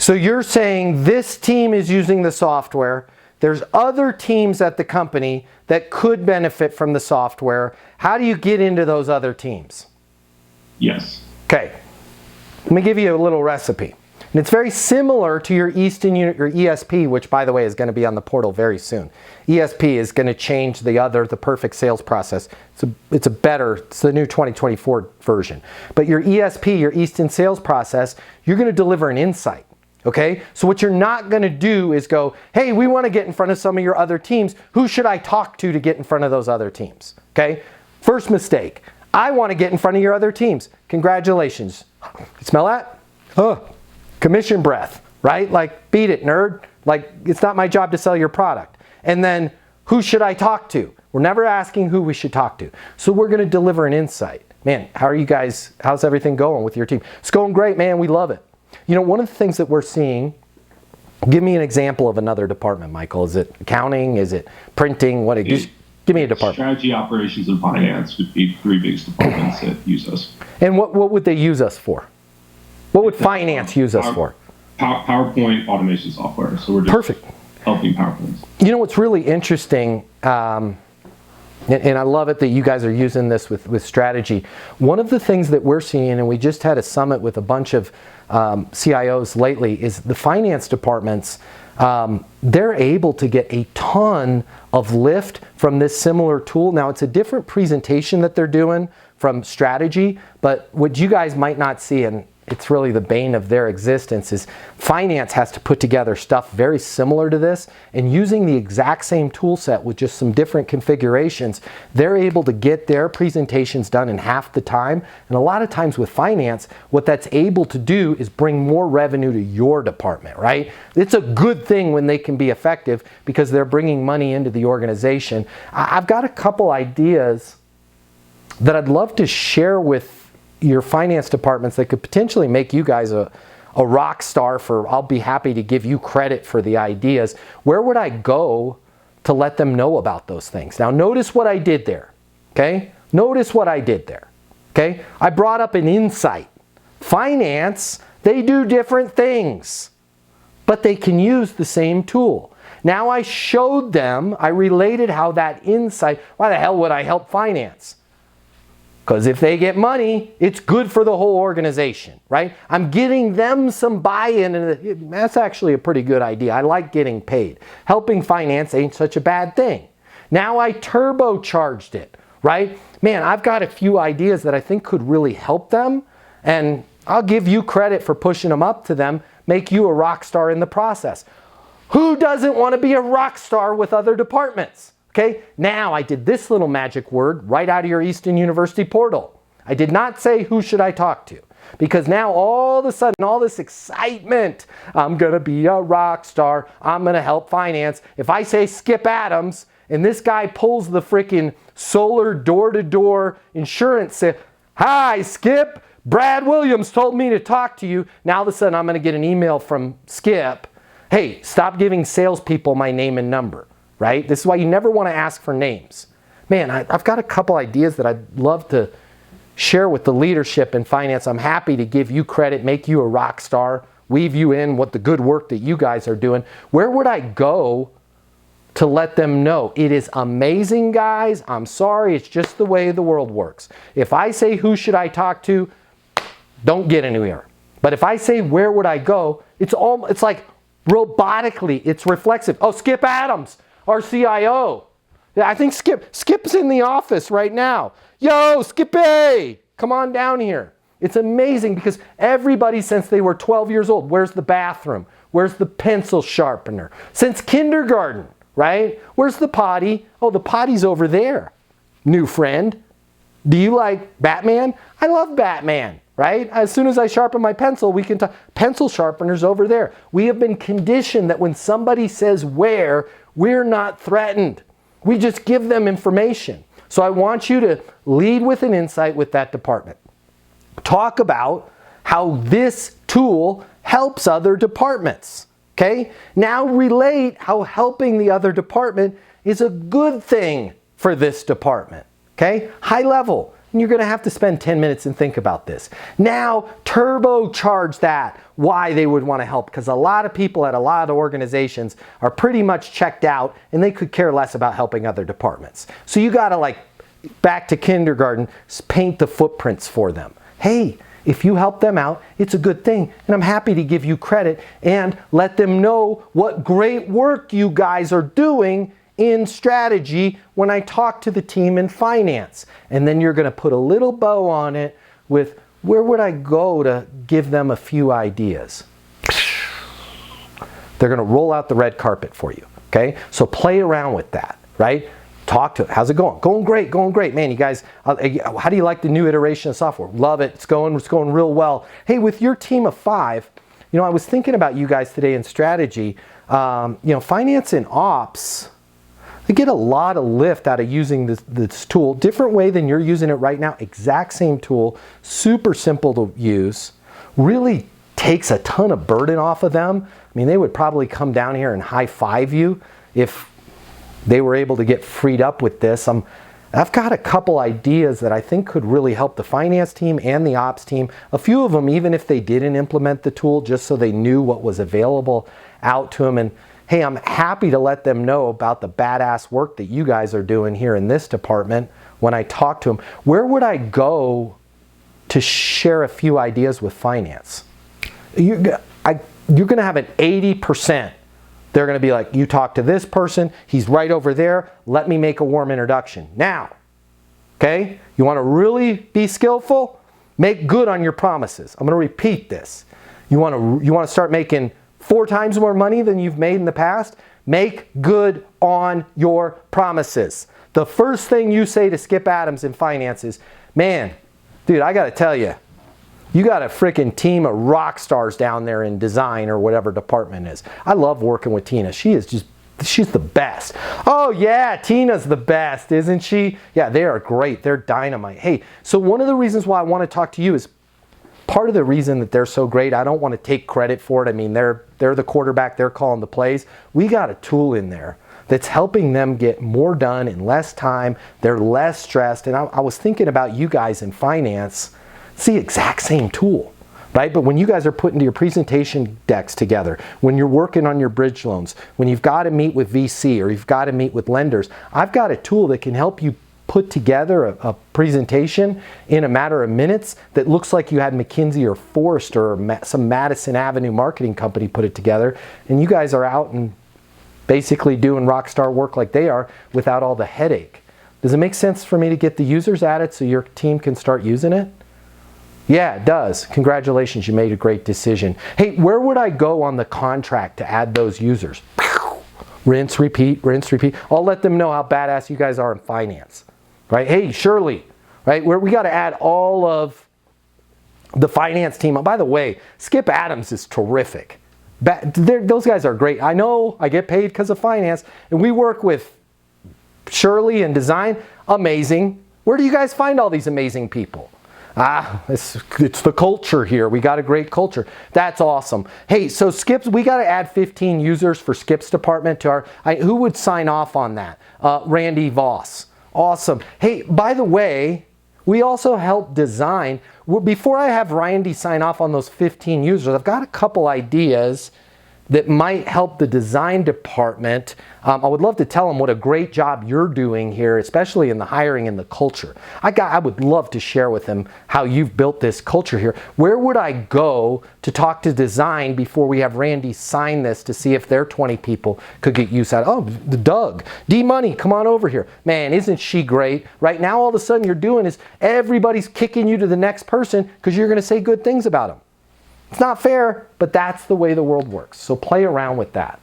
So you're saying this team is using the software. There's other teams at the company that could benefit from the software. How do you get into those other teams? Yes. Okay. Let me give you a little recipe. And it's very similar to your Easton unit, your ESP, which by the way is going to be on the portal very soon. ESP is going to change the perfect sales process. It's the new 2024 version. But your ESP, your Easton sales process, you're going to deliver an insight. Okay? So what you're not going to do is go, hey, we want to get in front of some of your other teams. Who should I talk to get in front of those other teams? Okay? First mistake. I want to get in front of your other teams. Congratulations. Smell that? Oh. Commission breath, right? Like, beat it, nerd. Like, it's not my job to sell your product. And then, who should I talk to? We're never asking who we should talk to. So we're going to deliver an insight. Man, how are you guys, how's everything going with your team? It's going great, man. We love it. You know, one of the things that we're seeing, give me an example of another department, Michael. Is it accounting? Is it printing? Just give me a department. Strategy, operations, and finance would be three biggest departments that use us. And what would they use us for? What would finance use us for? PowerPoint automation software. So we're just perfect. Helping PowerPoints. You know what's really interesting, and I love it that you guys are using this with strategy. One of the things that we're seeing, and we just had a summit with a bunch of CIOs lately, is the finance departments, they're able to get a ton of lift from this similar tool. Now, it's a different presentation that they're doing from strategy, but what you guys might not see, and it's really the bane of their existence, is finance has to put together stuff very similar to this, and using the exact same tool set with just some different configurations, they're able to get their presentations done in half the time. And a lot of times with finance, what that's able to do is bring more revenue to your department, right? It's a good thing when they can be effective because they're bringing money into the organization. I've got a couple ideas that I'd love to share with your finance departments that could potentially make you guys a rock star. I'll be happy to give you credit for the ideas. Where would I go to let them know about those things? Now notice what I did there, okay? Notice what I did there, okay? I brought up an insight. Finance, they do different things, but they can use the same tool. Now I showed them, I related how that insight, why the hell would I help finance? Because if they get money, it's good for the whole organization, right? I'm getting them some buy-in, and that's actually a pretty good idea. I like getting paid. Helping finance ain't such a bad thing. Now I turbocharged it, right? Man, I've got a few ideas that I think could really help them, and I'll give you credit for pushing them up to them, make you a rock star in the process. Who doesn't want to be a rock star with other departments? Okay, now I did this little magic word right out of your Easton University portal. I did not say who should I talk to, because now all of a sudden all this excitement, I'm going to be a rock star, I'm going to help finance. If I say Skip Adams and this guy pulls the freaking solar door-to-door insurance, say, hi Skip, Brad Williams told me to talk to you. Now all of a sudden I'm going to get an email from Skip, hey, stop giving salespeople my name and number. Right? This is why you never want to ask for names. Man, I've got a couple ideas that I'd love to share with the leadership in finance. I'm happy to give you credit, make you a rock star, weave you in what the good work that you guys are doing. Where would I go to let them know? It is amazing, guys. I'm sorry, it's just the way the world works. If I say who should I talk to, don't get anywhere. But if I say where would I go, it's like robotically, it's reflexive. Oh, Skip Adams, our CIO. Yeah, I think Skip's in the office right now. Yo, Skippy, come on down here. It's amazing because everybody since they were 12 years old, where's the bathroom? Where's the pencil sharpener? Since kindergarten, right? Where's the potty? Oh, the potty's over there. New friend. Do you like Batman? I love Batman, right? As soon as I sharpen my pencil, we can talk. Pencil sharpener's over there. We have been conditioned that when somebody says where, we're not threatened. We just give them information. So I want you to lead with an insight with that department. Talk about how this tool helps other departments. Okay? Now relate how helping the other department is a good thing for this department. Okay? High level. and you're going to have to spend 10 minutes and think about this. Now, turbocharge that, why they would want to help, because a lot of people at a lot of organizations are pretty much checked out and they could care less about helping other departments. So you got to, like, back to kindergarten, paint the footprints for them. Hey, if you help them out, it's a good thing, and I'm happy to give you credit and let them know what great work you guys are doing in strategy when I talk to the team in finance. And then you're going to put a little bow on it with, where would I go to give them a few ideas? They're going to roll out the red carpet for you, okay? So play around with that, right? Talk to it. How's it going? Going great, going great. Man, you guys, how do you like the new iteration of software? Love it. It's going real well. Hey, with your team of 5, I was thinking about you guys today in strategy. Finance and ops, they get a lot of lift out of using this tool. Different way than you're using it right now. Exact same tool. Super simple to use. Really takes a ton of burden off of them. I mean, they would probably come down here and high five you if they were able to get freed up with this. I've got a couple ideas that I think could really help the finance team and the ops team. A few of them, even if they didn't implement the tool, just so they knew what was available out to them. And hey, I'm happy to let them know about the badass work that you guys are doing here in this department when I talk to them. Where would I go to share a few ideas with finance? You're going to have an 80%. They're going to be like, you talk to this person, he's right over there, let me make a warm introduction. Now, okay, you want to really be skillful? Make good on your promises. I'm going to repeat this. You want to start making 4 times more money than you've made in the past? Make good on your promises. The first thing you say to Skip Adams in finance is, man, dude, I got to tell you, you got a freaking team of rock stars down there in design or whatever department is. I love working with Tina. She's the best. Oh yeah, Tina's the best, isn't she? Yeah, they are great. They're dynamite. Hey, so one of the reasons why I want to talk to you is part of the reason that they're so great. I don't want to take credit for it. I mean, they're the quarterback. They're calling the plays. We got a tool in there that's helping them get more done in less time. They're less stressed. And I was thinking about you guys in finance. It's the exact same tool, right? But when you guys are putting your presentation decks together, when you're working on your bridge loans, when you've got to meet with VC or you've got to meet with lenders, I've got a tool that can help you put together a presentation in a matter of minutes that looks like you had McKinsey or Forrester or some Madison Avenue marketing company put it together, and you guys are out and basically doing rock star work like they are without all the headache. Does it make sense for me to get the users at it so your team can start using it? Yeah, it does. Congratulations, you made a great decision. Hey, where would I go on the contract to add those users? Rinse, repeat, rinse, repeat. I'll let them know how badass you guys are in finance, right? Hey, Shirley, right? We got to add all of the finance team. Oh, by the way, Skip Adams is terrific. Those guys are great. I know I get paid because of finance, and we work with Shirley in design. Amazing. Where do you guys find all these amazing people? It's the culture here. We got a great culture. That's awesome. Hey, so Skip's, we got to add 15 users for Skip's department to our, who would sign off on that? Randy Voss. Awesome. Hey, by the way, we also help design. Before I have Randy sign off on those 15 users, I've got a couple ideas that might help the design department. I would love to tell them what a great job you're doing here, especially in the hiring and the culture. I would love to share with them how you've built this culture here. Where would I go to talk to design before we have Randy sign this to see if their 20 people could get use out of? Oh, Doug, D-Money, come on over here. Man, isn't she great? Right now, all of a sudden you're doing is everybody's kicking you to the next person because you're gonna say good things about them. It's not fair, but that's the way the world works. So play around with that.